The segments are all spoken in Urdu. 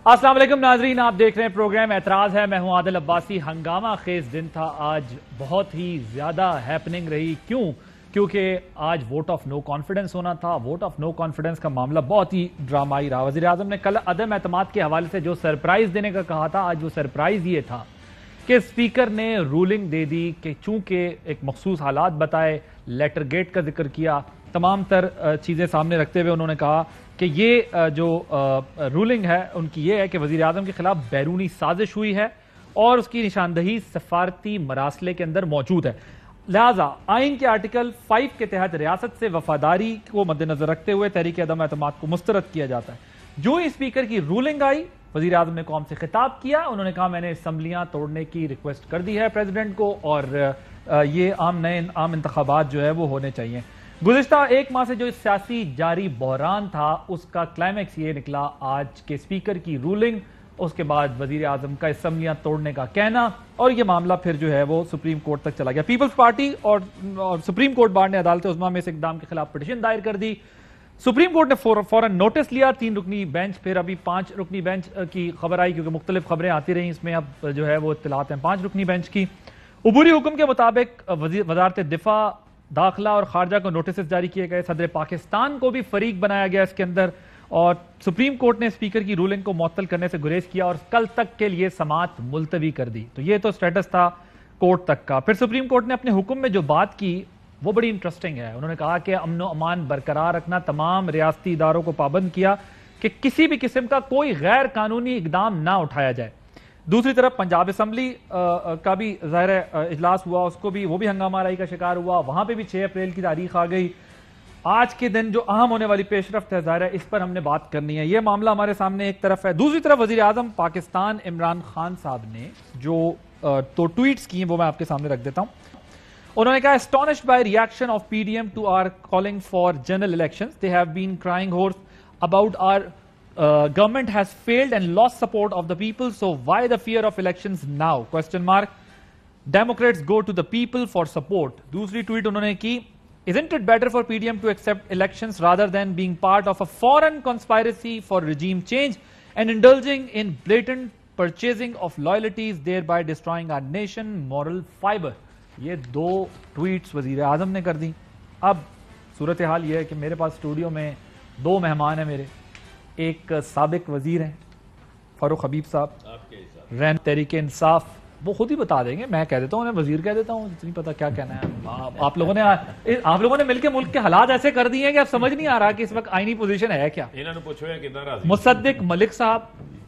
السلام علیکم ناظرین، آپ دیکھ رہے ہیں پروگرام اعتراض ہے. میں ہوں عادل عباسی. ہنگامہ خیز دن تھا آج، بہت ہی زیادہ ہیپننگ رہی. کیونکہ آج ووٹ آف نو کانفیڈنس ہونا تھا. ووٹ آف نو کانفیڈنس کا معاملہ بہت ہی ڈرامائی رہا. وزیر اعظم نے کل عدم اعتماد کے حوالے سے جو سرپرائز دینے کا کہا تھا، آج وہ سرپرائز یہ تھا کہ اسپیکر نے رولنگ دے دی کہ چونکہ ایک مخصوص حالات بتائے، لیٹر گیٹ کا ذکر کیا، تمام تر چیزیں سامنے رکھتے ہوئے انہوں نے کہا کہ یہ جو رولنگ ہے ان کی یہ ہے کہ وزیر اعظم کے خلاف بیرونی سازش ہوئی ہے اور اس کی نشاندہی سفارتی مراسلے کے اندر موجود ہے. لہٰذا آئین کے آرٹیکل 5 کے تحت ریاست سے وفاداری کو مد نظر رکھتے ہوئے تحریک عدم اعتماد کو مسترد کیا جاتا ہے. جو ہی اسپیکر کی رولنگ آئی، وزیر اعظم نے قوم سے خطاب کیا. انہوں نے کہا میں نے اسمبلیاں توڑنے کی ریکویسٹ کر دی ہے پریزیڈنٹ کو، اور یہ عام انتخابات جو ہے وہ ہونے چاہیے. گزشتہ ایک ماہ سے جو سیاسی جاری بحران تھا اس کا کلائمیکس یہ نکلا آج کے اسپیکر کی رولنگ، اس کے بعد وزیر اعظم کا اسمبلیاں توڑنے کا کہنا، اور یہ معاملہ پھر جو ہے وہ سپریم کورٹ تک چلا گیا. پیپلز پارٹی اور سپریم کورٹ بار نے عدالت عظمیٰ میں اس اقدام کے خلاف پٹیشن دائر کر دی. سپریم کورٹ نے فوراً نوٹس لیا. 3 رکنی بینچ، پھر ابھی 5 رکنی بینچ کی خبر آئی کیونکہ مختلف خبریں آتی رہیں. اس میں اب جو ہے وہ اطلاعات ہیں 5 رکنی بینچ کی. عبوری حکم کے مطابق وزارت دفاع، داخلہ اور خارجہ کو نوٹسز جاری کیے گئے. صدر پاکستان کو بھی فریق بنایا گیا اس کے اندر، اور سپریم کورٹ نے اسپیکر کی رولنگ کو معطل کرنے سے گریز کیا اور کل تک کے لیے سماعت ملتوی کر دی. تو یہ تو سٹیٹس تھا کورٹ تک کا. پھر سپریم کورٹ نے اپنے حکم میں جو بات کی وہ بڑی انٹرسٹنگ ہے. انہوں نے کہا کہ امن و امان برقرار رکھنا، تمام ریاستی اداروں کو پابند کیا کہ کسی بھی قسم کا کوئی غیر قانونی اقدام نہ اٹھایا جائے. دوسری طرف پنجاب اسمبلی کا بھی ظاہر اجلاس ہوا، اس کو بھی وہ بھی ہنگامہ آرائی کا شکار ہوا. وہاں پہ بھی 6 اپریل کی تاریخ آ گئی. آج کے دن جو اہم ہونے والی پیش رفت ہے ظاہر ہے اس پر ہم نے بات کرنی ہے. یہ معاملہ ہمارے سامنے ایک طرف ہے. دوسری طرف وزیر اعظم پاکستان عمران خان صاحب نے جو تو ٹویٹس کی ہیں وہ میں آپ کے سامنے رکھ دیتا ہوں. انہوں نے کہا astonished by reaction of P D M to our calling for general elections, they have been crying hoarse about our government has failed and lost support of the people, so why the fear of elections now? Question mark. Democrats go to the people for support. دوسری ٹویٹ انہوں نے کی isn't it better for PDM to accept elections rather than being part of a foreign conspiracy for regime change and indulging in blatant purchasing of loyalties, thereby destroying our nation moral fiber. یہ 2 ٹویٹس وزیر اعظم نے کر دی. اب صورتحال یہ ہے کہ میرے پاس اسٹوڈیو میں 2 مہمان ہیں میرے. ایک سابق وزیر ہیں فاروق حبیب صاحب، رہن تحریک انصاف. وہ خود ہی بتا دیں گے، میں کہہ دیتا ہوں انہیں وزیر کہہ دیتا ہوں، اتنی پتا کیا کہنا ہے. آپ لوگوں نے مل کے ملک کے حالات ایسے کر دیے ہیں کہ اب سمجھ نہیں آ رہا کہ اس وقت آئینی پوزیشن ہے کیا. مصدق ملک صاحب،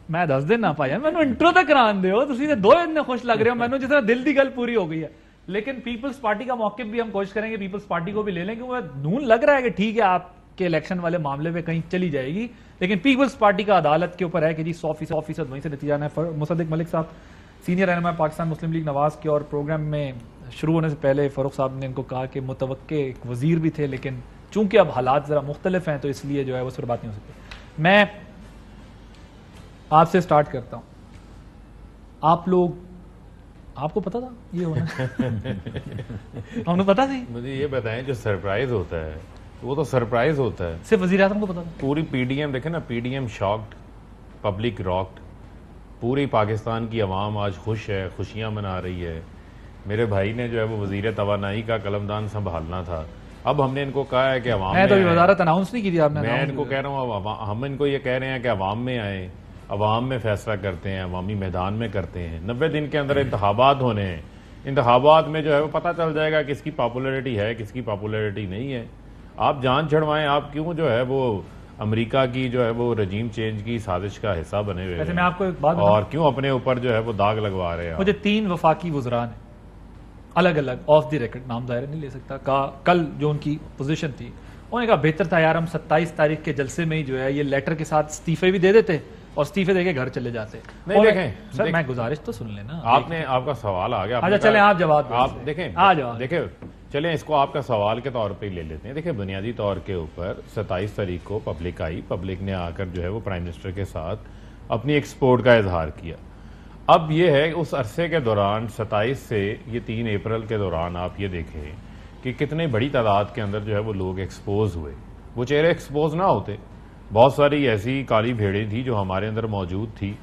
میں دس دن نہ پایا میں انٹرو تک کران دے ہو، تسی 2 اتنے خوش لگ رہے ہو میں جس طرح دل دی گل پوری ہو گئی ہے. لیکن پیپلز پارٹی کا موقف بھی ہم کوشش کریں گے پیپلز پارٹی کو بھی لے لیں، کیونکہ نون لگ رہا ہے کہ ٹھیک ہے آپ کے الیکشن والے معاملے میں کہیں چلی جائے گی، لیکن پیپلز پارٹی کا عدالت کے اوپر ہے کہ جی 100% وہیں سے نتیجہ آنا ہے. مصدق ملک صاحب سینئر رہنما پاکستان مسلم لیگ نواز کے، اور پروگرام میں شروع ہونے سے پہلے فاروق صاحب نے ان کو کہا کہ متوقع ایک وزیر بھی تھے، لیکن چونکہ اب حالات ذرا مختلف ہیں تو اس لیے جو ہے وہ اس پر بات نہیں ہو سکتی. میں آپ سے سٹارٹ کرتا ہوں. آپ کو پتا تھا یہ ہونا؟ ہم نے پتا تھی. مجھے یہ بتائیں جو سرپرائز ہوتا ہے وہ تو سرپرائز ہوتا ہے، صرف وزیر اعظم کو پتا تھا. پوری پی ڈی ایم دیکھیں نا، P D M shocked, public rocked, پوری پاکستان کی عوام آج خوش ہے، خوشیاں منا رہی ہے. میرے بھائی نے جو ہے وہ وزیر توانائی کا قلمدان سنبھالنا تھا. اب ہم نے ان کو کہا ہے کہ عوام میں تو وزارت اناؤنس نہیں کی تھی آپ نے. میں ان کو کہہ رہا ہوں ہم ان کو یہ کہہ رہے ہیں کہ عوام میں آئیں، عوام میں فیصلہ کرتے ہیں، عوامی میدان میں کرتے ہیں. 90 دن کے اندر انتخابات ہونے ہیں. انتخابات میں جو ہے وہ پتہ چل جائے گا کس کی پاپولیرٹی ہے کس کی پاپولیرٹی نہیں ہے. آپ جان چھڑوائیں، آپ کیوں جو ہے وہ امریکہ کی جو ہے وہ رجیم چینج کی سازش کا حصہ بنے ہوئے ہیں؟ میں آپ کو ایک بات اور کیوں اپنے اوپر جو ہے وہ داغ لگوا رہے ہیں؟ مجھے 3 وفاقی وزران ہیں الگ الگ، آف دی ریکارڈ نام ظاہر نہیں لے سکتا، کل جو ان کی پوزیشن تھی انہوں نے کہا بہتر تھا یار ہم 27 تاریخ کے جلسے میں ہی جو ہے یہ لیٹر کے ساتھ استعفے بھی دے دیتے اور استعفے دے کے گھر چلے جاتے. نہیں دیکھیں سر میں گزارش تو سن لینا. آپ کا سوال آ گیا. اچھا چلیں آپ جواب آپ دیکھیں چلیں اس کو آپ کا سوال کے طور پہ لے لیتے ہیں. دیکھیں بنیادی طور کے اوپر 27 تاریخ کو پبلک آئی، پبلک نے آ کر جو ہے وہ پرائم منسٹر کے ساتھ اپنی ایک سپورٹ کا اظہار کیا. اب یہ ہے اس عرصے کے دوران 27 سے یہ 3 اپریل کے دوران آپ یہ دیکھیں کہ کتنے بڑی تعداد کے اندر جو ہے وہ لوگ ایکسپوز ہوئے. وہ چہرے ایکسپوز نہ ہوتے بہت ساری ایسی کالی بھیڑیں تھی جو ہمارے اندر موجود تھی،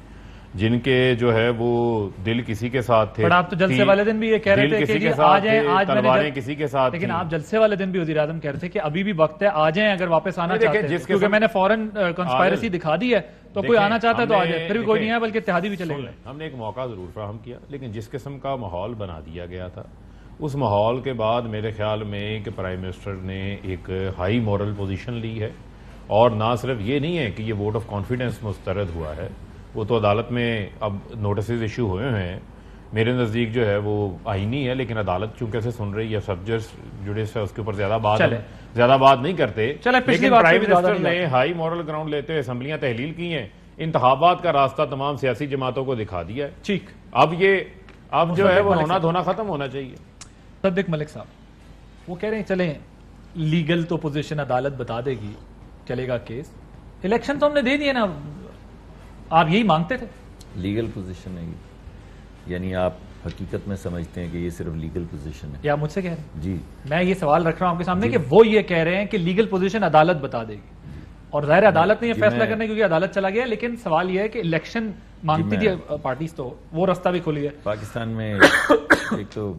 جن کے جو ہے وہ دل کسی کے ساتھ تھے، پر آپ تو جلسے والے دن بھی یہ کہہ رہے تھے کہ جی آ جائیں، آج تلواریں کسی کے ساتھ، لیکن آپ جلسے والے دن بھی وزیر اعظم کہہ رہے تھے کہ ابھی بھی وقت ہے، آ جائیں اگر واپس آنا چاہتے ہیں، کیونکہ میں نے فوراً کنسپائرسی دکھا دی ہے، تو کوئی آنا چاہتا ہے تو آ جائے، پھر بھی کوئی نہیں ہے بلکہ اتحادی بھی چلے گئے۔ ہم نے ایک موقع ضرور فراہم کیا، لیکن جس قسم کا ماحول بنا دیا گیا تھا، اس ماحول کے بعد میرے خیال میں کہ پرائم منسٹر نے ایک ہائی مورل پوزیشن لی ہے، اور نہ صرف یہ نہیں ہے کہ یہ ووٹ آف کانفیڈنس مسترد ہوا ہے، وہ تو عدالت میں اب نوٹسز ایشو ہوئے ہیں، میرے نزدیک جو ہے وہ آئینی ہے، لیکن عدالت چونکہ سے سن رہی ہے، جوڈس ہے، اس کے اوپر زیادہ بات نہیں کرتے، لیکن پرائم منسٹر نے ہائی مورل گراؤنڈ لیتے ہوئے اسمبلیاں تحلیل کی ہیں، انتخابات کا راستہ تمام سیاسی جماعتوں کو دکھا دیا ہے، ٹھیک، اب جو ہے وہ ہونا دھونا ختم ہونا چاہیے۔ صدیق ملک صاحب وہ کہہ رہے ہیں چلیں لیگل تو پوزیشن عدالت بتا دے گی، چلے گا کیس، الیکشن تو ہم نے دے دیے نا، آپ یہی مانگتے تھے؟ لیگل پوزیشن ہے یعنی آپ حقیقت میں سمجھتے ہیں کہ یہ صرف لیگل پوزیشن ہے؟ یا مجھ سے کہہ رہے ہیں؟ جی میں یہ سوال رکھ رہا ہوں آپ کے سامنے کہ وہ یہ کہہ رہے ہیں کہ لیگل پوزیشن عدالت بتا دے گی، اور ظاہر عدالت نے یہ فیصلہ کرنا کیونکہ عدالت چلا گیا، لیکن سوال یہ ہے کہ الیکشن مانگتی تھی پارٹیز، تو وہ راستہ بھی کھل گیا۔ پاکستان میں ایک تو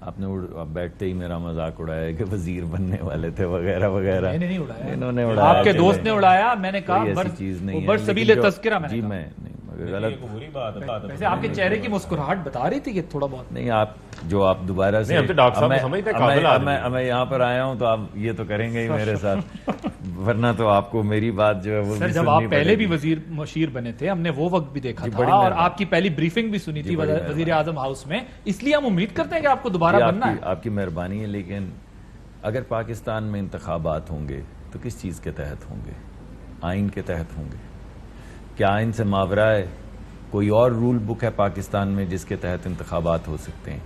آپ نے بیٹھتے ہی میرا مذاق اڑایا کہ وزیر بننے والے تھے وغیرہ وغیرہ، میں نے نہیں اڑایا، انہوں نے اڑایا، آپ کے دوست نے اڑایا، میں نے کہا ایسی چیز نہیں ہے، برسبیل تذکرہ میں جی میں نہیں غلط، ویسے آپ کے چہرے کی مسکراہٹ بتا رہی تھی کہ تھوڑا بہت نہیں، آپ جو آپ دوبارہ سے میں یہاں پر آیا ہوں تو آپ یہ تو کریں گے ہی میرے ساتھ، ورنہ تو آپ کو میری بات جو ہے وہ سر جب آپ پہلے بھی وزیر مشیر بنے تھے ہم نے وہ وقت بھی دیکھا تھا، اور آپ کی پہلی بریفنگ بھی سنی تھی وزیر اعظم ہاؤس میں، اس لیے ہم امید کرتے ہیں کہ آپ کو دوبارہ بننا ہے۔ آپ کی مہربانی ہے، لیکن اگر پاکستان میں انتخابات ہوں گے تو کس چیز کے تحت ہوں گے؟ آئین کے تحت ہوں گے؟ کیا آئین سے ماورا ہے کوئی اور رول بک ہے پاکستان میں جس کے تحت انتخابات ہو سکتے ہیں؟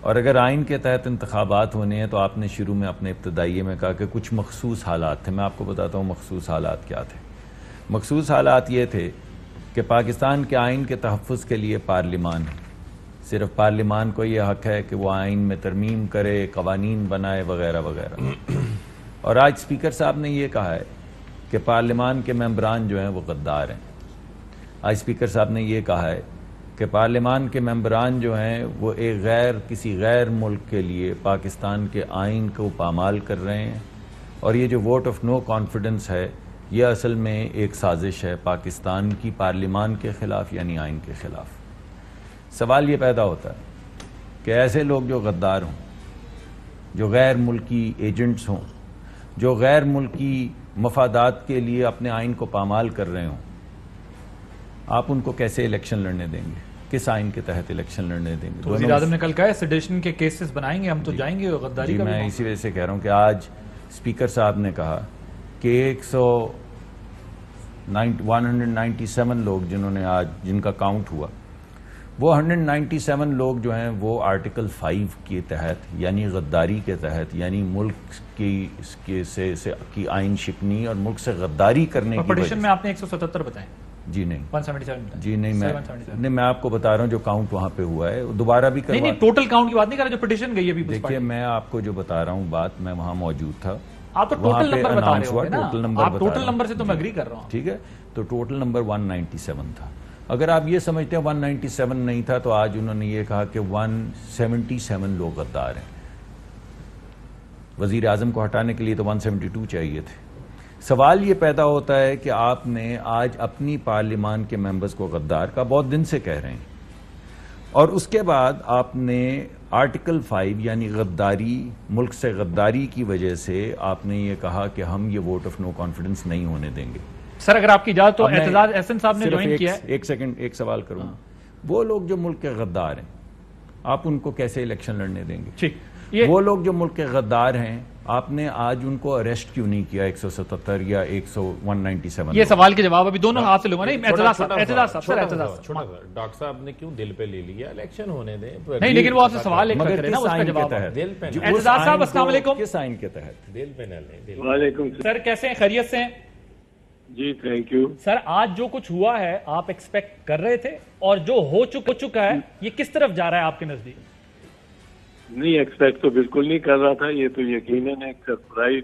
اور اگر آئین کے تحت انتخابات ہونے ہیں تو آپ نے شروع میں اپنے ابتدائیے میں کہا کہ کچھ مخصوص حالات تھے، میں آپ کو بتاتا ہوں مخصوص حالات کیا تھے۔ مخصوص حالات یہ تھے کہ پاکستان کے آئین کے تحفظ کے لیے پارلیمان ہے، صرف پارلیمان کو یہ حق ہے کہ وہ آئین میں ترمیم کرے، قوانین بنائے وغیرہ وغیرہ، اور آج اسپیکر صاحب نے یہ کہا ہے کہ پارلیمان کے ممبران جو ہیں وہ غدار ہیں۔ آج اسپیکر صاحب نے یہ کہا ہے کہ پارلیمان کے ممبران جو ہیں وہ کسی غیر ملک کے لیے پاکستان کے آئین کو پامال کر رہے ہیں، اور یہ جو ووٹ آف نو کانفیڈنس ہے یہ اصل میں ایک سازش ہے پاکستان کی پارلیمان کے خلاف، یعنی آئین کے خلاف۔ سوال یہ پیدا ہوتا ہے کہ ایسے لوگ جو غدار ہوں، جو غیر ملکی ایجنٹس ہوں، جو غیر ملکی مفادات کے لیے اپنے آئین کو پامال کر رہے ہوں، آپ ان کو کیسے الیکشن لڑنے دیں گے؟ کس آئین کے تحت الیکشن لڑنے دیں گے؟ وزیر اعظم نے کل کہا ہے سیڈیشن کے کیسز بنائیں گے، ہم تو جائیں گے غداری کا۔ میں اسی وجہ سے کہہ رہا ہوں کہ آج اسپیکر صاحب نے کہا کہ 197 لوگ جن کا کاؤنٹ ہوا، وہ 197 لوگ جو ہیں وہ آرٹیکل 5 کے تحت، یعنی غداری کے تحت، یعنی ملک کی آئین شکنی اور ملک سے غداری کرنے کی پٹیشن میں آپ نے 177 بتائیں؟ جی نہیں، 177 جی نہیں، میں آپ کو بتا رہا ہوں جو کاؤنٹ وہاں پہ ہوا ہے دوبارہ بھی نہیں، ٹوٹل کاؤنٹ کی بات نہیں کر رہا، جو پٹیشن گئی ابھی۔ دیکھیے میں آپ کو جو بتا رہا ہوں بات، میں وہاں موجود تھا، آپ تو ٹوٹل نمبر بتا رہے ہو نا، آپ ٹوٹل نمبر سے تو میں اگری کر رہا ہوں، ٹھیک ہے، تو ٹوٹل نمبر 197 تھا۔ اگر آپ یہ سمجھتے ہیں 197 نہیں تھا تو آج انہوں نے یہ کہا کہ 177 لوگ غدار ہیں۔ وزیر اعظم کو ہٹانے کے لیے تو 172 چاہیے تھے۔ سوال یہ پیدا ہوتا ہے کہ آپ نے آج اپنی پارلیمان کے ممبرز کو غدار کا بہت دن سے کہہ رہے ہیں، اور اس کے بعد آپ نے آرٹیکل 5 یعنی غداری، ملک سے غداری کی وجہ سے آپ نے یہ کہا کہ ہم یہ ووٹ آف نو کانفیڈنس نہیں ہونے دیں گے۔ سر اگر آپ کی اجازت تو اعتزاز احسن صاحب نے جوائن کیا ہے۔ ایک سیکنڈ، ایک سوال کروں، وہ لوگ جو ملک کے غدار ہیں آپ ان کو کیسے الیکشن لڑنے دیں گے؟ ٹھیک، وہ لوگ جو ملک کے غدار ہیں آپ نے آج ان کو اریسٹ کیوں نہیں کیا 177 یا 197؟ یہ سوال کے جواب ابھی دونوں ہاتھ سے لوں گا۔ نہیں، اعتزاز صاحب چھوٹا سا ڈاکٹر صاحب نے کیوں دل پہ لے لیا؟ الیکشن ہونے دیں۔ نہیں، لیکن وہ آپ سے سوال ایک کر رہے ہیں نا، اس کا جواب۔ اعتزاز صاحب السلام علیکم۔ کس آئین کے تحت؟ دل پہ نہ لیں۔ وعلیکم سر کیسے ہیں؟ خیریت سے ہیں؟ جی تھینک یو سر۔ آج جو کچھ ہوا ہے آپ ایکسپیکٹ کر رہے تھے، اور جو ہو چکا ہے یہ کس طرف جا رہا ہے آپ کے نزدیک؟ نہیں، ایکسپیکٹ تو بالکل نہیں کر رہا تھا، یہ تو یقیناً ایک سرپرائز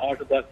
8-10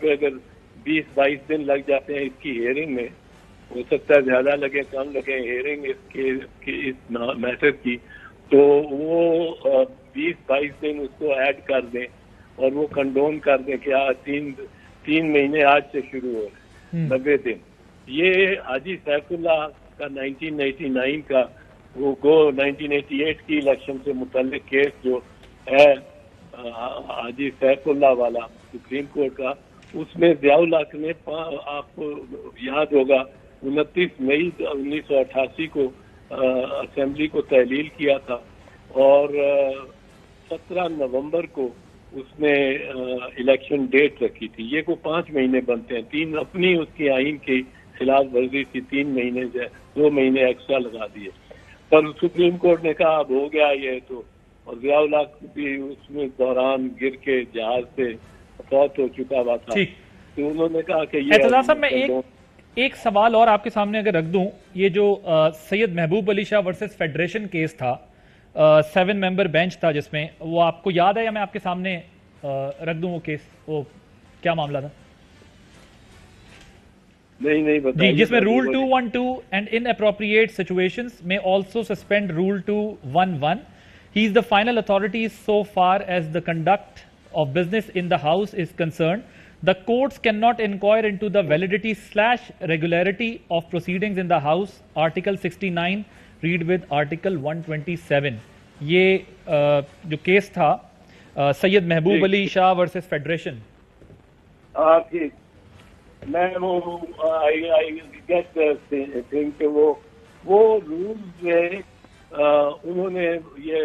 پہ اگر 20-22 دن لگ جاتے ہیں اس کی ہیئرنگ میں، ہو سکتا ہے زیادہ لگے کم لگے ہیئرنگ اس میٹر کی، تو وہ 20-22 دن اس کو ایڈ کر دیں اور وہ کنڈون کر دیں کہ 3 مہینے آج سے شروع ہو رہے ہیں، 90 دن. یہ حاجی سیف اللہ کا 1989 کا وہ 1988 کی الیکشن سے متعلق کیس جو ہے حاجی سیف اللہ والا سپریم کورٹ کا، اس میں ضیاء الحق نے آپ کو یاد ہوگا 29 مئی 1988 کو اسمبلی کو تحلیل کیا تھا اور 17 نومبر کو اس نے الیکشن ڈیٹ رکھی تھی. یہ کو 5 مہینے بنتے ہیں، 3 اپنی اس کی آئین کی خلاف ورزی تھی، 3 مہینے 2 مہینے ایکسٹرا لگا دیے. پر سپریم کورٹ نے کہا اب ہو گیا یہ تو، اور ضیاء الحق بھی اس میں دوران گر کے جہاز سے فوت ہو چکا ہوا تھا، تو انہوں نے کہا کہ یہ اعتزاز صاحب میں ایک سوال اور آپ کے سامنے اگر رکھ دوں، یہ جو سید محبوب Ali Shah versus federation case تھا، 7 ممبر بینچ تھا جس میں، وہ آپ کو یاد ہے یا میں آپ کے سامنے رکھ دوں وہ کیس؟ وہ کیا معاملہ تھا؟ نہیں جی، جس میں role 212 and inappropriate situations may also suspend rule 211. He is the final authority so far as the conduct of business in the house is concerned. The courts cannot inquire into the validity/regularity of proceedings in the house. Article 69 read with Article 127. یہ جو کیس تھا سید محبوب علی شاہ ورسز فیڈریشن. میں وہ رولز میں انہوں نے یہ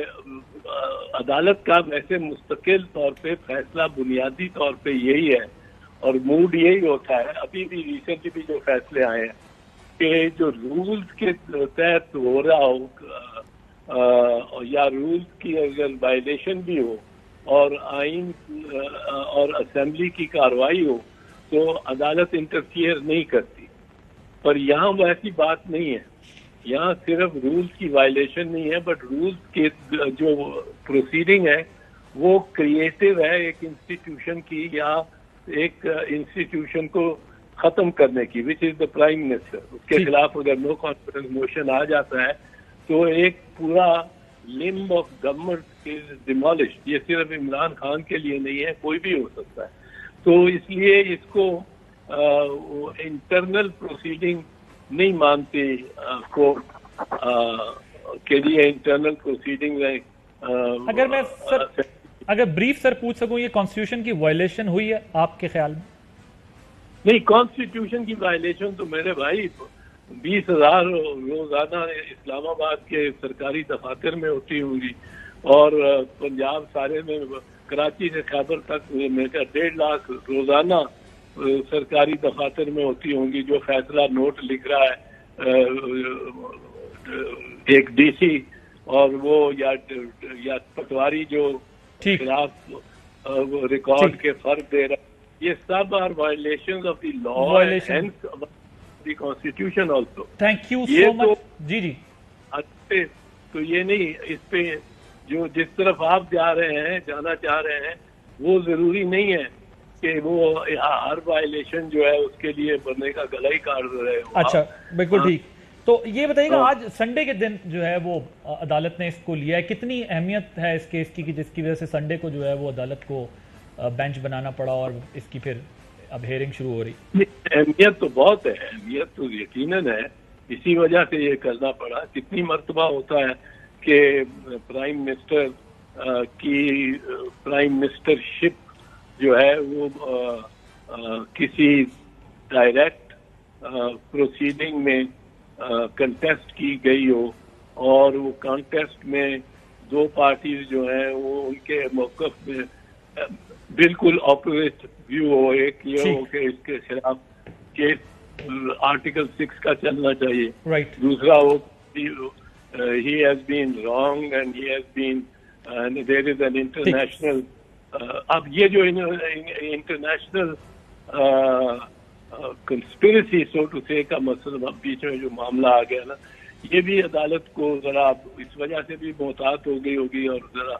عدالت کا ویسے مستقل طور پہ فیصلہ بنیادی طور پہ یہی ہے اور موڈ یہی ہوتا ہے. ابھی بھی ریسنٹلی بھی جو فیصلے آئے ہیں کہ جو رولز کے تحت ہو رہا ہو یا رولز کی اگر وائلیشن بھی ہو اور آئین اور اسمبلی کی کارروائی ہو تو عدالت انٹرفیئر نہیں کرتی. پر یہاں وہ ایسی بات نہیں ہے، یہاں صرف رولز کی وائلیشن نہیں ہے، بٹ رولز کے جو پروسیڈنگ ہے وہ کریٹو ہے ایک انسٹیٹیوشن کی یا ایک انسٹیٹیوشن کو ختم کرنے کی، وچ از دا پرائم منسٹر. اس کے خلاف اگر نو کانفیڈنس موشن آ جاتا ہے تو ایک پورا لمب آف گورنمنٹ از ڈیمالشڈ. یہ صرف عمران خان کے لیے نہیں ہے، کوئی بھی ہو سکتا ہے. تو اس لیے اس کو انٹرنل پروسیڈنگ نہیں مانتی کورٹ کے لیے. انٹرنل پروسیڈنگ میں اگر میں اگر بریف سر پوچھ سکوں، یہ کانسٹیٹیوشن کی وائلیشن ہوئی ہے آپ کے خیال میں؟ نہیں، کانسٹیٹیوشن کی وائلیشن تو میرے بھائی 20,000 روزانہ اسلام آباد کے سرکاری دفاتر میں ہوتی ہوں گی اور پنجاب سارے میں، کراچی سے خیبر تک 1.5 لاکھ روزانہ سرکاری دفاتر میں ہوتی ہوں گی. جو فیصلہ نوٹ لکھ رہا ہے ایک ڈی سی اور وہ یا پٹواری جو خلاف ریکارڈ کے فرق دے رہا ہے، یہ سب are violations of the law and the constitution also. Thank you so much. جی تو یہ نہیں، اس پہ جو جس طرف آپ جانا چاہ رہے ہیں وہ ضروری نہیں ہے کہ وہ ہر وائلیشن جو ہے اس کے لیے بندے کا گلا ہی کاٹ رہے ہو. اچھا، بالکل ٹھیک. تو یہ بتائیے گا آج سنڈے کے دن جو ہے وہ عدالت نے اس کو لیا ہے، کتنی اہمیت ہے اس کیس کی کہ جس کی وجہ سے سنڈے کو جو ہے وہ عدالت کو بینچ بنانا پڑا اور اس کی پھر اب ہیئرنگ شروع ہو رہی؟ اہمیت تو بہت ہے، اہمیت تو یقیناً ہے، اسی وجہ سے یہ کرنا پڑا. کتنی مرتبہ ہوتا ہے کہ پرائم منسٹر کی پرائم منسٹر شپ جو ہے وہ کسی ڈائریکٹ پروسیڈنگ میں کنٹیسٹ کی گئی ہو اور وہ کنٹیسٹ میں 2 پارٹیز جو ہیں وہ ان کے موقف میں بالکل اپوزٹ ویو ہو. ایک یہ ہو کہ اس کے خلاف کیس آرٹیکل 6 کا چلنا چاہیے، دوسرا ہو he has been wrong and he has been and there is an international اب یہ جو انٹرنیشنل کنسپیریسی سو ٹو سے کا مسئلہ بیچ میں جو معاملہ آ گیا نا، یہ بھی عدالت کو ذرا اس وجہ سے بھی محتاط ہو گئی ہوگی اور ذرا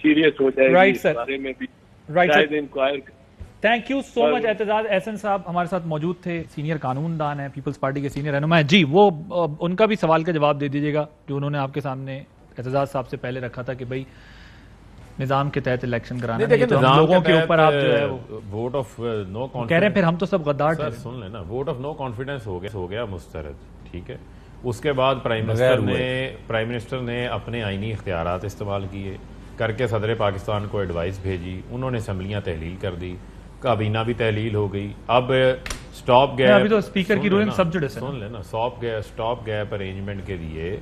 سیریس ہو جائے گی اس بارے میں بھی شاید انکوائر. تھینک یو سو مچ اعتزاز احسن صاحب ہمارے ساتھ موجود تھے, سینئر قانون دان ہیں, پیپلز پارٹی کے سینئر رہنما ہیں. جی وہ ان کا بھی سوال کا جواب دے دیجیے گا جو انہوں نے آپ کے سامنے اعتزاز صاحب سے پہلے رکھا تھا کہ بھائی نظام کے تحت الیکشن کرانا ہے, تو ہم لوگوں کے اوپر آپ جو ہے ووٹ آف نو کہہ رہے ہیں پھر ہم تو سب غدار تھے. سن لینا, ووٹ آف نو کانفیڈنس ہو گیا مسترد, ٹھیک ہے. اس کے بعد پرائم منسٹر نے اپنے آئینی اختیارات استعمال کیے, کر کے صدر پاکستان کو ایڈوائس بھیجی, انہوں نے اسمبلیاں تحلیل کر دی, کابینہ بھی تحلیل ہو گئی. اب سٹاپ گیپ, ابھی تو اسپیکر کی رولنگ سب جڑے سے, سن لینا, سٹاپ گیپ ارینجمنٹ کے لیے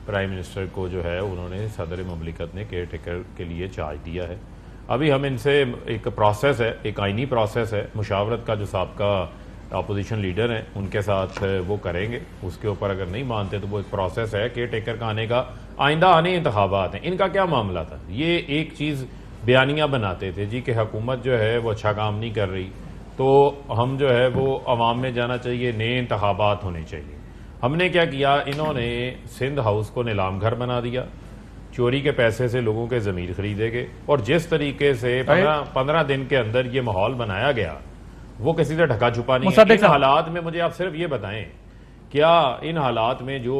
پرائم منسٹر کو جو ہے انہوں نے صدر مملکت نے کیئر ٹیکر کے لیے چارج دیا ہے. ابھی ہم ان سے ایک پروسیس ہے, ایک آئینی پروسیس ہے, مشاورت کا جو سابقہ اپوزیشن لیڈر ہیں ان کے ساتھ وہ کریں گے. اس کے اوپر اگر نہیں مانتے تو وہ ایک پروسیس ہے کیئر ٹیکر کا آنے کا. آئندہ آنے انتخابات ہیں, ان کا کیا معاملہ تھا؟ یہ ایک چیز بیانیہ بناتے تھے جی کہ حکومت جو ہے وہ اچھا کام نہیں کر رہی تو ہم جو ہے وہ عوام میں جانا چاہیے, نئے انتخابات ہونے چاہیے. ہم نے کیا کیا, انہوں نے سندھ ہاؤس کو نیلام گھر بنا دیا, چوری کے پیسے سے لوگوں کے ضمیر خریدے گئے, اور جس طریقے سے 15 دن کے اندر یہ ماحول بنایا گیا وہ کسی سے ڈھکا چھپا نہیں ہے. ان حالات میں مجھے آپ صرف یہ بتائیں, کیا ان حالات میں جو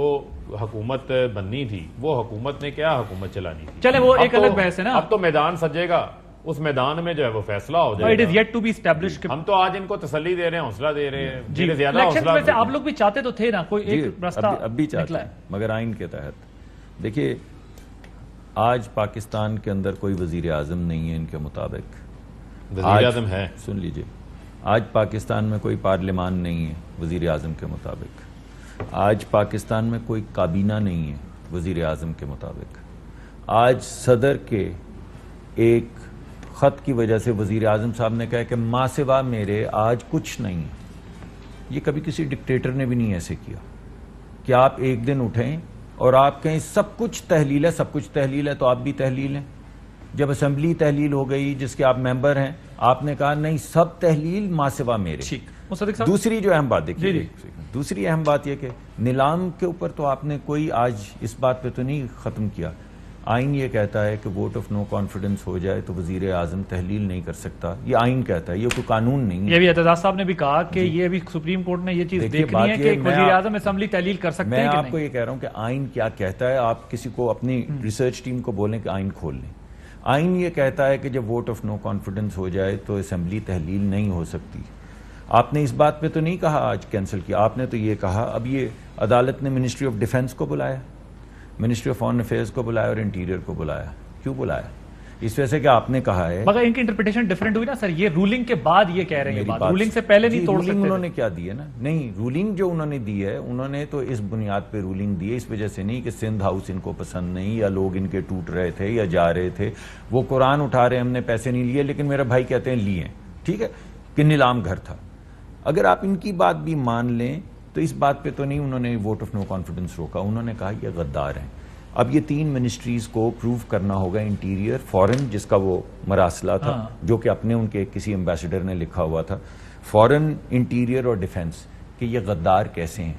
حکومت بننی تھی وہ حکومت نے کیا حکومت چلانی تھی؟ چلے وہ ایک الگ بحث ہے نا. اب تو میدان سجے گا, اس میدان میں جو ہے وہ فیصلہ ہو جائے گا. ہم تو آج ان کو تسلی دے رہے ہیں, حوصلہ دے رہے ہیں. جی زیادہ حوصلہ آپ لوگ بھی چاہتے تو تھے نا, کوئی ایک راستہ اب بھی چاہتے ہیں, مگر آئین کے تحت. دیکھیے آج پاکستان کے اندر کوئی وزیر اعظم نہیں ہے ان کے مطابق. وزیر اعظم ہے, سن لیجئے, آج پاکستان میں کوئی پارلیمان نہیں ہے وزیر اعظم کے مطابق. آج پاکستان میں کوئی کابینہ نہیں ہے وزیر اعظم کے مطابق. آج صدر کے ایک خط کی وجہ سے وزیر اعظم صاحب نے کہا کہ ماں سوا میرے آج کچھ نہیں. یہ کبھی کسی ڈکٹیٹر نے بھی نہیں ایسے کیا کہ آپ ایک دن اٹھیں اور آپ کہیں سب کچھ تحلیل ہے, سب کچھ تحلیل ہے تو آپ بھی تحلیل ہیں. جب اسمبلی تحلیل ہو گئی جس کے آپ ممبر ہیں, آپ نے کہا نہیں سب تحلیل ماں سوا میرے. دوسری جو اہم بات دیکھیے, دوسری اہم بات یہ کہ نیلام کے اوپر تو آپ نے کوئی آج اس بات پہ تو نہیں ختم کیا. آئین یہ کہتا ہے کہ ووٹ آف نو کانفیڈنس ہو جائے تو وزیر اعظم تحلیل نہیں کر سکتا, یہ آئین کہتا ہے, یہ کوئی قانون نہیں ہے. یہ بھی اعتزاز صاحب نے بھی کہا کہ یہ ابھی سپریم کورٹ نے یہ چیز دیکھنی ہے کہ ایک وزیر اعظم اسمبلی تحلیل کر سکتے ہیں. میں آپ کو یہ کہہ رہا ہوں کہ آئین کیا کہتا ہے, آپ کسی کو اپنی ریسرچ ٹیم کو بولیں کہ آئین کھول لیں. آئین یہ کہتا ہے کہ جب ووٹ آف نو کانفیڈنس ہو جائے تو اسمبلی تحلیل نہیں ہو سکتی. آپ نے اس بات پہ تو نہیں کہا آج کینسل کیا, آپ نے تو یہ کہا, اب یہ عدالت نے منسٹری آف ڈیفنس کو بلایا, منسٹری آف فارن افیئرز کو بلایا اور انٹیریئر کو بلایا. کیوں بلایا؟ اس وجہ سے کہ آپ نے کہا ہے. مگر ان کی انٹرپریٹیشن ڈیفرنٹ ہوئی نا سر, یہ رولنگ کے بعد یہ کہہ رہے ہیں, رولنگ سے پہلے نہیں توڑ سکتے. انہوں نے کیا دی ہے نا, نہیں رولنگ جو انہوں نے دی ہے انہوں نے تو اس بنیاد پہ رولنگ دی ہے, اس وجہ سے نہیں کہ سندھ ہاؤس ان کو پسند نہیں یا لوگ ان کے ٹوٹ رہے تھے یا جا رہے تھے. وہ قرآن اٹھا رہے, ہم نے پیسے نہیں لیے, لیکن میرا بھائی کہتے ہیں لیے, ٹھیک ہے, کہ نیلام گھر تھا. اگر آپ ان کی بات بھی مان لیں تو اس بات پہ تو نہیں انہوں نے ووٹ آف نو کانفیڈنس روکا, انہوں نے کہا یہ غدار ہیں. اب یہ 3 منسٹریز کو پروو کرنا ہوگا, انٹیریئر, فورن جس کا وہ مراسلہ تھا جو کہ اپنے ان کے کسی ایمبیسڈر نے لکھا ہوا تھا, فورن, انٹیریئر اور ڈیفنس, کہ یہ غدار کیسے ہیں,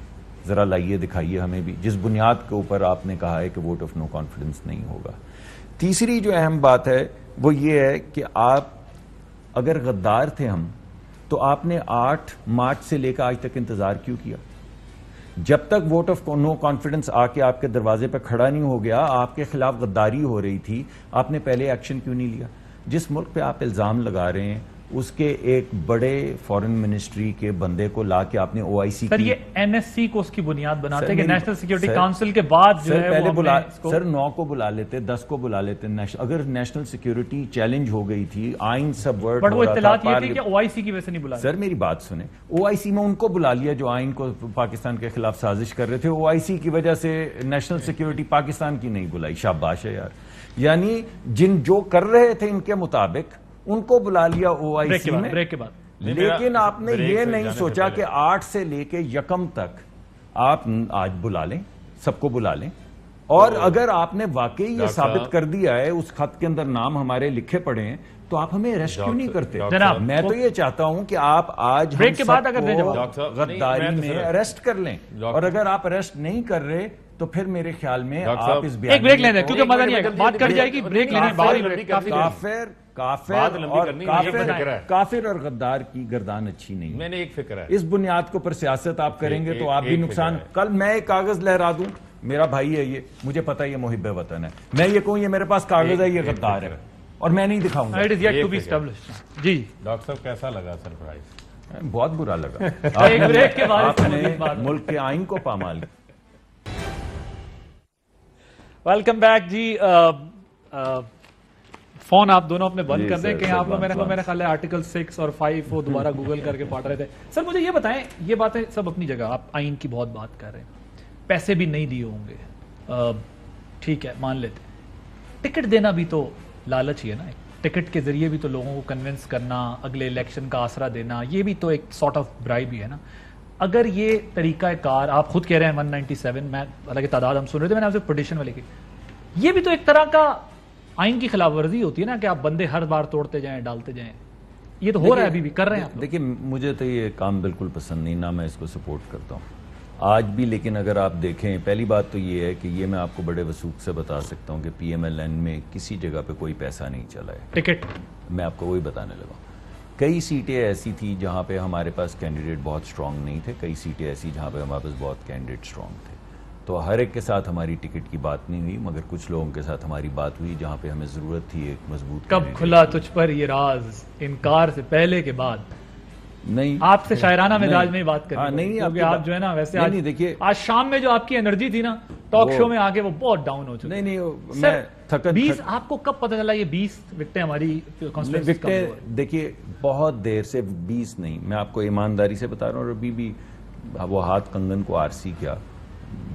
ذرا لائیے دکھائیے ہمیں بھی, جس بنیاد کے اوپر آپ نے کہا ہے کہ ووٹ آف نو کانفیڈنس نہیں ہوگا. تیسری جو اہم بات ہے وہ یہ ہے کہ آپ اگر غدار تھے ہم تو آپ نے 8 مارچ سے لے کر آج تک انتظار کیوں کیا؟ جب تک ووٹ آف نو کانفیڈنس آ کے آپ کے دروازے پہ کھڑا نہیں ہو گیا, آپ کے خلاف غداری ہو رہی تھی, آپ نے پہلے ایکشن کیوں نہیں لیا؟ جس ملک پہ آپ الزام لگا رہے ہیں اس کے ایک بڑے فورن منسٹری کے بندے کو لا کے آپ نے او آئی سی سر, یہ این ایس سی کو اس کی بنیاد بناتے ہیں کہ نیشنل سیکیورٹی کاؤنسل کے بعد جو ہے پہلے بلا, سر 9 کو بلا لیتے, 10 کو بلا لیتے. اگر نیشنل سیکیورٹی چیلنج ہو گئی تھی, آئین سب ورڈ, بٹ وہ اطلاعات یہ تھی کہ او آئی سی کی وجہ سے نہیں بلایا. سر میری بات سنیں, او آئی سی میں ان کو بلا لیا جو آئین کو پاکستان کے خلاف سازش کر رہے تھے, او آئی سی کی وجہ سے نیشنل سیکیورٹی پاکستان کی نہیں بلائی. شاباش ہے یار, یعنی جن جو کر رہے تھے ان کے مطابق ان کو بلا لیا او آئی سی میں, بریک کے بعد. لیکن آپ نے یہ نہیں سوچا کہ 8 سے لے کے 1 تک آپ آج بلا لیں, سب کو بلا لیں, اور اگر آپ نے واقعی یہ ثابت کر دیا ہے, اس خط کے اندر نام ہمارے لکھے پڑے ہیں, تو آپ ہمیں اریسٹ کیوں نہیں کرتے؟ میں تو یہ چاہتا ہوں کہ آپ آج بریک کے بعد اگر غداری میں اریسٹ کر لیں, اور اگر آپ اریسٹ نہیں کر رہے تو پھر میرے خیال میں ڈاکٹر آپ صاحب، اس ایک بریک لیں کیونکہ مزہ نہیں آئے گا، بات کٹ جائے گی، بریک لینے کافر اور غدار کی گردان اچھی نہیں. میں نے ایک فکر ہے، اس بنیاد کو پر سیاست آپ کریں گے تو آپ بھی نقصان. کل میں ایک کاغذ لہرا دوں، میرا بھائی ہے یہ، مجھے پتا ہے یہ محب وطن ہے، میں یہ کہوں یہ میرے پاس کاغذ ہے یہ غدار ہے اور میں نہیں دکھاؤں گا. جی ڈاکٹر صاحب کیسا لگا سرپرائز؟ بہت برا لگا. ایک بریک کے بعد آپ نے ملک کے آئین کو پامال. Welcome back. جی فون آپ دونوں اپنے بند کر دیں کہ آپ لوگ میرے خیال ہے آرٹیکل 6 اور 5 وہ دوبارہ گوگل کر کے پاٹ رہے تھے. سر مجھے یہ بتائیں، یہ باتیں سب اپنی جگہ، آپ آئین کی بہت بات کر رہے ہیں، پیسے بھی نہیں دیے ہوں گے، ٹھیک ہے مان لیتے، ٹکٹ دینا بھی تو لالچ ہی ہے نا، ٹکٹ کے ذریعے بھی تو لوگوں کو کنونس کرنا، اگلے الیکشن کا آسرا دینا، یہ بھی تو ایک سارٹ آف برائب ہی ہے نا. اگر یہ طریقہ کار آپ خود کہہ رہے ہیں 197، میں حالانکہ تعداد ہم سن رہے تھے، میں نے آپ سے پٹیشن والے کی، یہ بھی تو ایک طرح کا آئین کی خلاف ورزی ہوتی ہے نا کہ آپ بندے ہر بار توڑتے جائیں ڈالتے جائیں. یہ تو ہو رہا ہے، ابھی بھی کر رہے ہیں آپ. دیکھیں مجھے تو یہ کام بالکل پسند نہیں، نہ میں اس کو سپورٹ کرتا ہوں آج بھی. لیکن اگر آپ دیکھیں، پہلی بات تو یہ ہے کہ یہ میں آپ کو بڑے وثوق سے بتا سکتا ہوں کہ پی ایم ایل این میں کسی جگہ پہ کوئی پیسہ نہیں چلا ہے. ٹکٹ میں آپ کو وہی بتانے لگا. کئی سیٹیں ایسی تھی جہاں پہ ہمارے پاس کینڈیڈیٹ بہت سٹرونگ نہیں تھے، کئی سیٹیں ایسی جہاں پہ ہمارے پاس بہت کینڈیڈیٹ سٹرونگ تھے. تو ہر ایک کے ساتھ ہماری ٹکٹ کی بات نہیں ہوئی، مگر کچھ لوگوں کے ساتھ ہماری بات ہوئی جہاں پہ ہمیں ضرورت تھی ایک مضبوط. کب کھلا تجھ پر یہ راز، انکار سے پہلے کے بعد؟ نہیں، آپ سے شاعرانہ مزاج میں بات کریں، نہیں کیونکہ آپ جو ہے نا ویسے نہیں، دیکھیے آج شام میں جو آپ کی انرجی تھی نا ٹاک شو میں آگے وہ بہت ڈاؤن ہو چکی. نہیں میں تھکن 20 آپ کو کب پتہ چلا یہ 20 وکٹیں ہماری وکٹیں؟ دیکھیے بہت دیر سے 20 نہیں، میں آپ کو ایمانداری سے بتا رہا ہوں. اور ابھی بھی وہ ہاتھ کنگن کو آرسی کیا،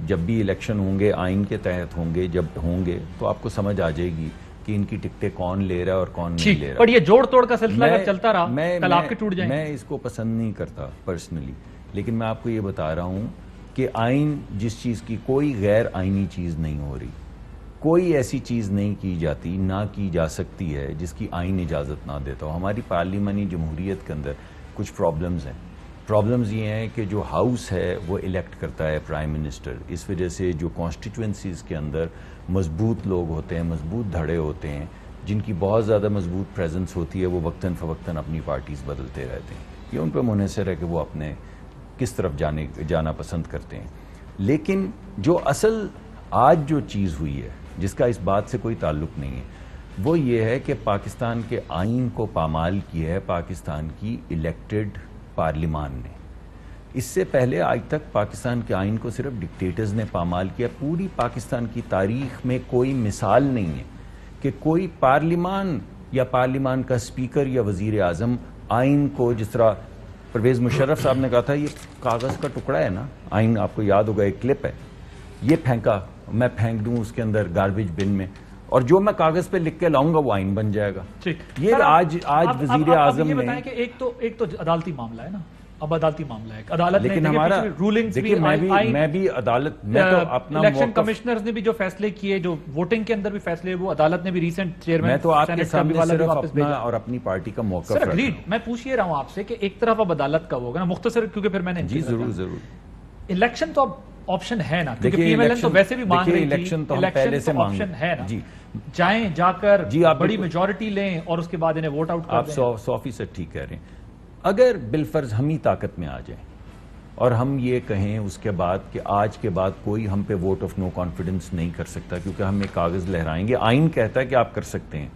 جب بھی الیکشن ہوں گے آئین کے تحت ہوں گے، جب ہوں گے تو آپ کو سمجھ آ جائے گی کہ ان کی ٹکٹیں کون لے رہا ہے اور کون نہیں لے رہا. پر یہ جوڑ توڑ کا سلسلہ اگر چلتا رہا کل آپ کے ٹوٹ جائیں. میں اس کو پسند نہیں کرتا پرسنلی، لیکن میں آپ کو یہ بتا رہا ہوں کہ آئین جس چیز کی کوئی غیر آئینی چیز نہیں ہو رہی، کوئی ایسی چیز نہیں کی جاتی، نہ کی جا سکتی ہے جس کی آئین اجازت نہ دیتا ہو. ہماری پارلیمانی جمہوریت کے اندر کچھ پرابلمز ہیں. پرابلمز یہ ہیں کہ جو ہاؤس ہے وہ الیکٹ کرتا ہے پرائم منسٹر، اس وجہ سے جو کانسٹیٹوئنسیز کے اندر مضبوط لوگ ہوتے ہیں، مضبوط دھڑے ہوتے ہیں، جن کی بہت زیادہ مضبوط پریزنس ہوتی ہے، وہ وقتاً فوقتاً اپنی پارٹیز بدلتے رہتے ہیں. یہ ان پہ منحصر ہے کہ وہ اپنے کس طرف جانا پسند کرتے ہیں. لیکن جو اصل آج جو چیز ہوئی ہے جس کا اس بات سے کوئی تعلق نہیں ہے، وہ یہ ہے کہ پاکستان کے آئین کو پامال کیا ہے پاکستان کی الیکٹڈ پارلیمان نے. اس سے پہلے آج تک پاکستان کے آئین کو صرف ڈکٹیٹرز نے پامال کیا. پوری پاکستان کی تاریخ میں کوئی مثال نہیں ہے کہ کوئی پارلیمان یا پارلیمان کا اسپیکر یا وزیر اعظم آئین کو، جس طرح پرویز مشرف صاحب نے کہا تھا یہ کاغذ کا ٹکڑا ہے نا آئین، آپ کو یاد ہوگا ایک کلپ ہے، یہ پھینکا، میں پھینک دوں اس کے اندر گاربیج بن میں، اور جو میں کاغذ پہ لکھ کے لاؤں گا وہ آئین بن جائے گا. یہ آج وزیر اعظم نے، بتائیں کہ ایک تو عدالتی معاملہ ہے نا، اب عدالتی معاملہ ہے عدالت میں، لیکن ہمارا رولنگز دیکھیے میں بھی عدالت میں تو اپنا الیکشن کمشنرز نے بھی جو فیصلے کیے، جو ووٹنگ کے اندر بھی فیصلے، وہ عدالت نے بھی ریسنٹ چیئرمین، میں تو آپ کے سامنے صرف اپنا اور اپنی پارٹی کا موقف رکھا ہوں. میں پوچھ یہ رہا ہوں آپ سے کہ ایک طرف اب عدالت کا ہوگا نا مختصر، کیونکہ پھر میں نے جی ضرور الیکشن تو اب آپشن ہے نا، کیونکہ پی ایم ایل این تو ویسے بھی مانگ رہی تھی، الیکشن تو ہم پہلے سے مانگ آپشن ہے نا. جی جائیں جا کر بڑی میجورٹی لیں اور اس کے بعد انہیں ووٹ آؤٹ کر دیں. آپ 100% ٹھیک کہہ رہے ہیں. اگر بالفرض ہم ہی طاقت میں آ جائیں اور ہم یہ کہیں اس کے بعد کہ آج کے بعد کوئی ہم پہ ووٹ آف نو کانفیڈنس نہیں کر سکتا کیونکہ ہم ایک کاغذ لہرائیں گے. آئین کہتا ہے کہ آپ کر سکتے ہیں،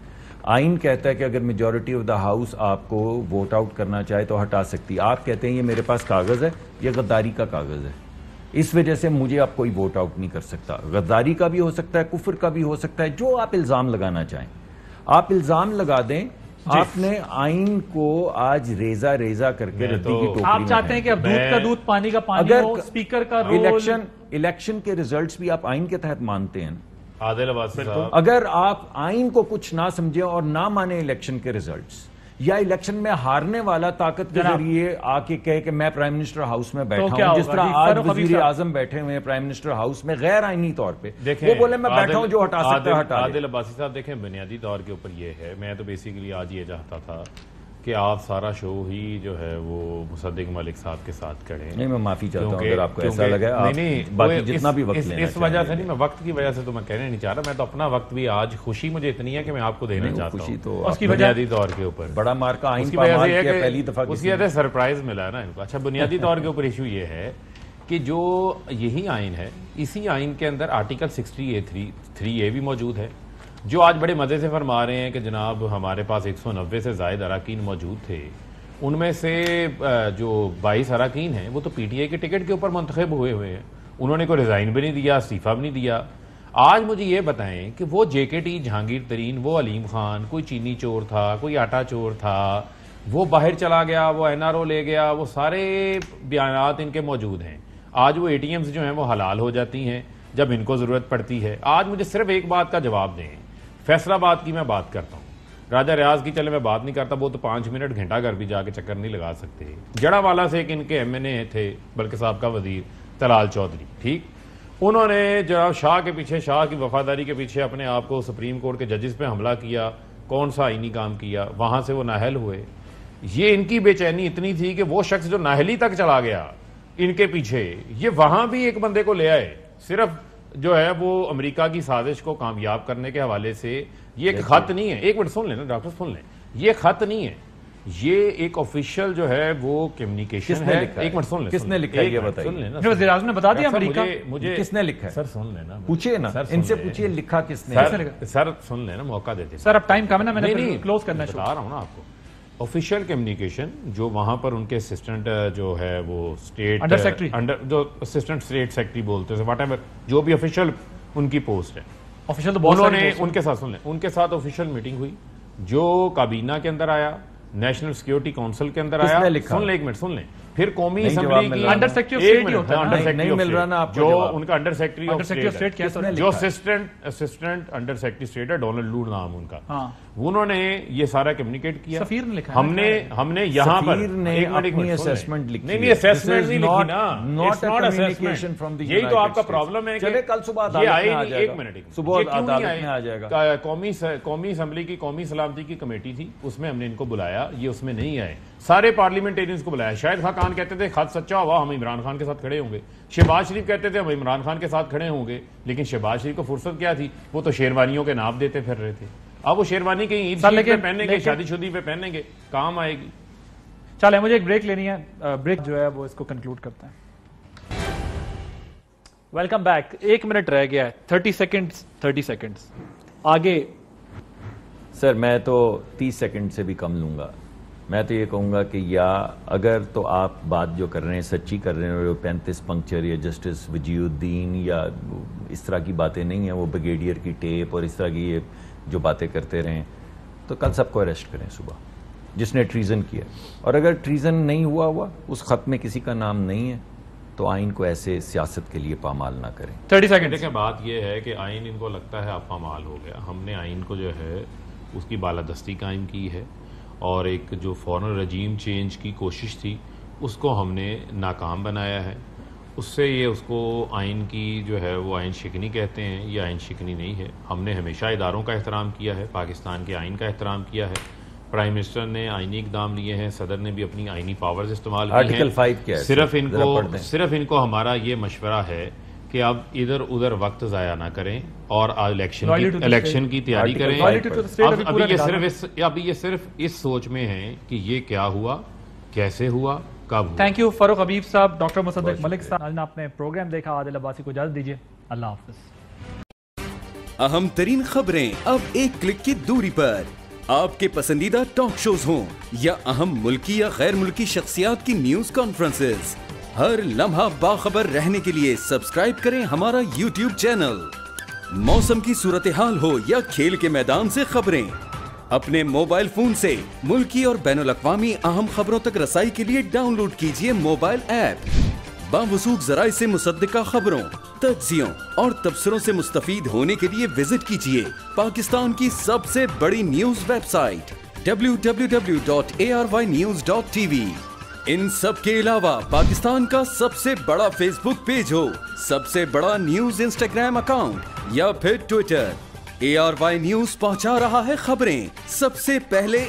آئین کہتا ہے کہ اگر میجورٹی آف دا ہاؤس آپ کو ووٹ آؤٹ کرنا چاہے تو ہٹا سکتی. آپ کہتے ہیں یہ میرے پاس کاغذ ہے، یہ غداری کا کاغذ ہے، اس وجہ سے مجھے آپ کوئی ووٹ آؤٹ نہیں کر سکتا. غداری کا بھی ہو سکتا ہے، کفر کا بھی ہو سکتا ہے، جو آپ الزام لگانا چاہیں آپ الزام لگا دیں. آپ نے آئین کو آج ریزہ ریزہ کر کے ردی کی ٹوکری میں، آپ چاہتے ہیں کہ اب دودھ کا دودھ پانی کا پانی ہو، اسپیکر کا رول، الیکشن کے ریزلٹس بھی آپ آئین کے تحت مانتے ہیں. عادل عباسی صاحب، اگر آپ آئین کو کچھ نہ سمجھیں اور نہ مانیں الیکشن کے ریزلٹس، یا الیکشن میں ہارنے والا طاقت کے ذریعے آ کے کہے کہ میں پرائم منسٹر ہاؤس میں بیٹھا ہوں، جس طرح آج وزیر اعظم بیٹھے ہوئے ہیں پرائم منسٹر ہاؤس میں غیر آئینی طور پہ، وہ بولے میں بیٹھا ہوں جو ہٹا سکتا ہے ہٹا. عادل عباسی صاحب دیکھیں بنیادی طور کے اوپر یہ ہے، میں تو بیسیکلی آج یہ چاہتا تھا کہ آپ سارا شو ہی جو ہے وہ مصدق ملک صاحب کے ساتھ کریں. نہیں میں معافی چاہتا ہوں اگر آپ کو ایسا لگا. باقی جتنا بھی وقت لینا اس وجہ سے نہیں, میں وقت کی وجہ سے تو میں کہنے نہیں چاہ رہا, میں تو اپنا وقت بھی آج خوشی مجھے اتنی ہے کہ میں آپ کو دینا چاہتا ہوں. تو اس کی وجہ بنیادی طور کے اوپر بڑا مارکا آئین پامال کیا پہلی دفعہ اس کی وجہ سے سرپرائز ملا ہے نا ان کو. اچھا بنیادی طور کے اوپر ایشو یہ ہے کہ جو یہی آئین ہے, اسی آئین کے اندر آرٹیکل 63A بھی موجود ہے, جو آج بڑے مزے سے فرما رہے ہیں کہ جناب ہمارے پاس 190 سے زائد اراکین موجود تھے, ان میں سے جو 22 اراکین ہیں وہ تو پی ٹی آئی کے ٹکٹ کے اوپر منتخب ہوئے ہیں, انہوں نے کوئی ریزائن بھی نہیں دیا, استعفیٰ بھی نہیں دیا. آج مجھے یہ بتائیں کہ وہ جے کے ٹی جہانگیر ترین, وہ علیم خان, کوئی چینی چور تھا, کوئی آٹا چور تھا, وہ باہر چلا گیا, وہ این آر او لے گیا, وہ سارے بیانات ان کے موجود ہیں. آج وہ اے ٹی ایمز جو ہیں وہ حلال ہو جاتی ہیں جب ان کو ضرورت پڑتی ہے. آج مجھے صرف ایک بات کا جواب دیں, فیصل آباد کی میں بات کرتا ہوں, راجہ ریاض کی چلے میں بات نہیں کرتا, وہ تو 5 منٹ گھنٹہ گھر بھی جا کے چکر نہیں لگا سکتے. جڑا والا سے ایک ان کے ایم این اے تھے بلکہ صاحب کا وزیر طلال چودھری, ٹھیک, انہوں نے جناب شاہ کے پیچھے, شاہ کی وفاداری کے پیچھے اپنے آپ کو سپریم کورٹ کے ججز پہ حملہ کیا, کون سا آئینی کام کیا, وہاں سے وہ نااہل ہوئے. یہ ان کی بے چینی اتنی تھی کہ وہ شخص جو نااہلی تک چلا گیا ان کے پیچھے, یہ وہاں بھی ایک بندے کو لے آئے صرف جو ہے وہ امریکہ کی سازش کو کامیاب کرنے کے حوالے سے. یہ ایک خط نہیں ہے, ایک منٹ سن لیں نا ڈاکٹر, سن لیں, یہ خط نہیں ہے, یہ ایک آفیشیل جو ہے وہ کمیونیکیشن ہے. ایک منٹ سن لیں, کس نے لکھا ہے یہ بتائیے. سن لیں نا, وزیر اعظم نے بتا دیا امریکہ مجھے کس نے لکھا ہے سر, سن لیں نا, پوچھئے نا ان سے, پوچھئے لکھا کس نے. سر سن لیں نا, موقع دیتے سر. اب ٹائم کم ہے نا, میں نے کلوز کرنا ہے. بتا رہا ہوں نا آپ کو, آفیشیل کمیونیکیشن جو وہاں پر ان کے اسسٹنٹ جو ہے وہ اسٹیٹ انڈر سیکرٹری, جو اسسٹنٹ اسٹیٹ سیکرٹری بولتے ہیں, واٹ ایور جو بھی آفیشیل ان کی پوسٹ ہے, آفیشیل تو بہت انہوں نے ان کے ساتھ, سن لیں, ان کے ساتھ آفیشیل میٹنگ ہوئی, جو کابینہ کے اندر آیا, نیشنل سیکیورٹی کونسل کے اندر آیا, سن لیں, ایک منٹ سن لیں, پھر قومی اسمبلی کی انڈر سیکرٹری آف اسٹیٹ ہوتا ہے, نہیں مل رہا نا آپ کو, جو ان کا انڈر سیکرٹری آف اسٹیٹ کیا ہے, جو اسسٹنٹ انڈر سیکرٹری اسٹیٹ ہے, ڈونلڈ لوڈ نام ان کا, انہوں نے یہ سارا کمیونیکیٹ کیا. سفیر نے لکھا, ہم نے یہاں پر اپنی اسسمنٹ لکھی. نہیں اسسمنٹ نہیں لکھی نا, ناٹ کمیونیکیشن فرام دی, یہی تو آپ کا پرابلم ہے. چلے کل صبح یہ آئے نہیں, ایک منٹ, صبح عدالت میں آ جائے گا. قومی اسمبلی کی قومی سلامتی کی کمیٹی تھی, اس میں ہم نے ان کو بلایا, یہ اس میں نہیں آئے. سارے پارلیمنٹیرینز کو بلایا. شاہد خان کہتے تھے خط سچا ہوا ہم عمران خان کے ساتھ کھڑے ہوں گے, شہباز شریف کہتے تھے ہم عمران خان کے ساتھ کھڑے ہوں گے, لیکن شہباز شریف کو فرصت کیا تھی, وہ تو شیروانیوں کے نام دیتے پھر رہے تھے. اب وہ شیروانی کہیں عید پہ پہنیں گے, شادی شدی پہ پہنیں گے, کام آئے گی. چلیں مجھے ایک بریک لینی ہے, بریک جو ہے وہ اس کو کنکلوڈ کرتے ہیں. Welcome back. 1 منٹ رہ گیا ہے, 30 سیکنڈز آگے. سر میں تو 30 سیکنڈ سے بھی کم لوں گا. میں تو یہ کہوں گا کہ یا اگر تو آپ بات جو کر رہے ہیں سچی کر رہے ہیں, 35 پنکچر یا جسٹس وجی الدین یا اس طرح کی باتیں نہیں ہیں, وہ بریگیڈیئر کی ٹیپ اور اس طرح کی یہ جو باتیں کرتے رہیں, تو کل سب کو اریسٹ کریں صبح جس نے ٹریزن کیا. اور اگر ٹریزن نہیں ہوا, اس خط میں کسی کا نام نہیں ہے, تو آئین کو ایسے سیاست کے لیے پامال نہ کریں. 30 سیکنڈ. دیکھیں بات یہ ہے کہ آئین ان کو لگتا ہے اب پامال ہو گیا. ہم نے آئین کو جو ہے اس کی بالادستی قائم کی ہے, اور ایک جو فورن رجیم چینج کی کوشش تھی اس کو ہم نے ناکام بنایا ہے. اس سے یہ اس کو آئین کی جو ہے وہ آئین شکنی کہتے ہیں, یہ آئین شکنی نہیں ہے. ہم نے ہمیشہ اداروں کا احترام کیا ہے, پاکستان کے آئین کا احترام کیا ہے. پرائم منسٹر نے آئینی اقدام لیے ہیں, صدر نے بھی اپنی آئینی پاورز استعمال کی ہیں. صرف ان کو ہمارا یہ مشورہ ہے کہ اب ادھر ادھر وقت ضائع نہ کریں اور الیکشن کی تیاری کریں. ابھی یہ صرف اس سوچ میں ہیں کہ یہ کیا ہوا, کیسے ہوا, کب ہوا. تھینک یو فاروق حبیب صاحب, ڈاکٹر مصدق ملک صاحب. آپ نے پروگرام دیکھا, عادل عباسی کو اجازت دیجیے, اللہ حافظ. اہم ترین خبریں اب ایک کلک کی دوری پر. آپ کے پسندیدہ ٹاک شوز ہوں یا اہم ملکی یا غیر ملکی شخصیات کی نیوز کانفرنسز, ہر لمحہ باخبر رہنے کے لیے سبسکرائب کریں ہمارا یوٹیوب چینل. موسم کی صورتحال ہو یا کھیل کے میدان سے خبریں, اپنے موبائل فون سے ملکی اور بین الاقوامی اہم خبروں تک رسائی کے لیے ڈاؤن لوڈ کیجیے موبائل ایپ. باوثوق ذرائع سے مصدقہ خبروں, تجزیوں اور تبصروں سے مستفید ہونے کے لیے وزٹ کیجیے پاکستان کی سب سے بڑی نیوز ویب سائٹ www.arYnews.tv. ان سب کے علاوہ پاکستان کا سب سے بڑا فیس بک پیج ہو, سب سے بڑا نیوز انسٹاگرام اکاؤنٹ یا پھر ٹویٹر, ARY نیوز پہنچا رہا ہے خبریں سب سے پہلے